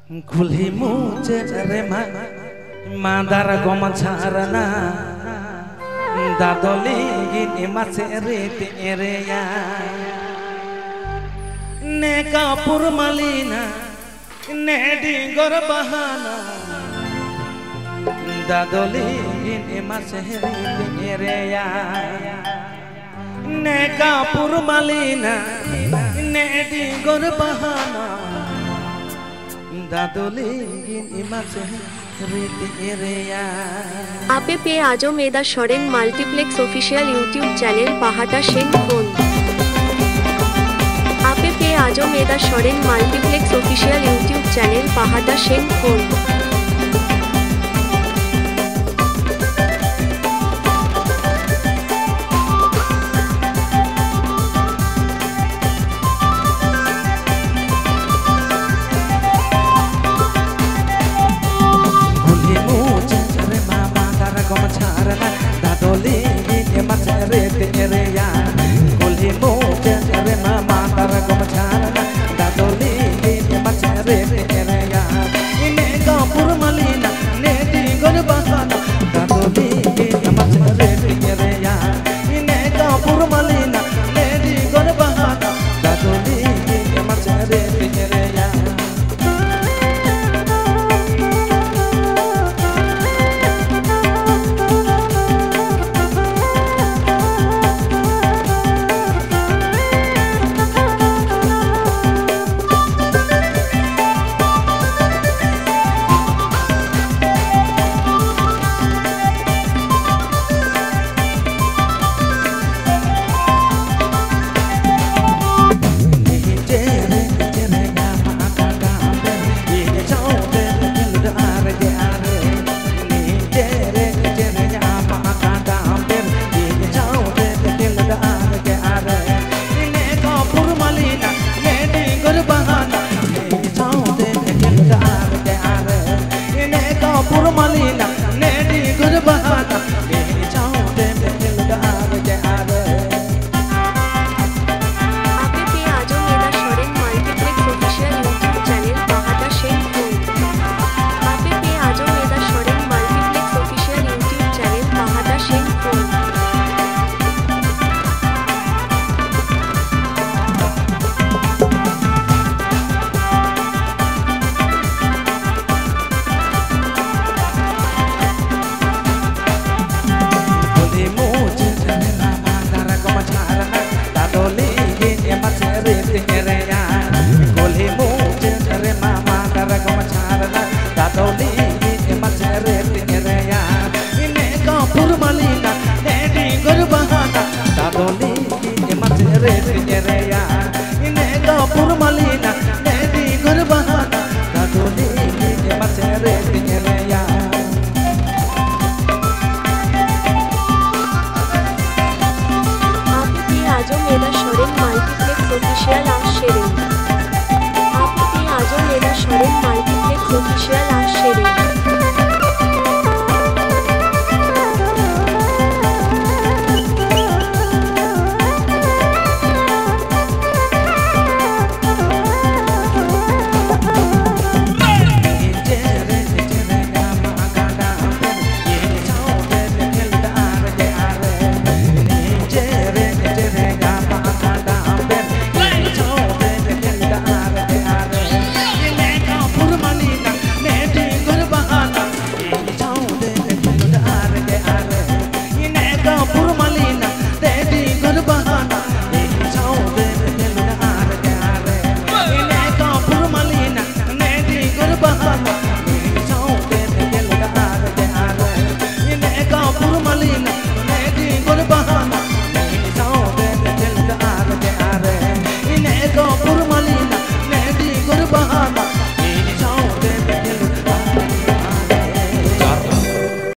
कुल्ही मुझे रे मादार गम छारना दादोली गिनी मसे रेते एरिया ने कापुर मलिना ने डिंगर बहाना दादोली गिनी मसे रेते एरिया ने कापुर मलिना ने डिंगर बहाना आपे पे आजो मेदा शरेन मल्टीप्लेक्स ऑफिशियल यूट्यूब चैनल पाहाटा शेन फोन आपे पे आजो मेदा शरेन मल्टीप्लेक्स ऑफिशियल यूट्यूब चैनल पाहाटा शेन फोन ऑफिशियल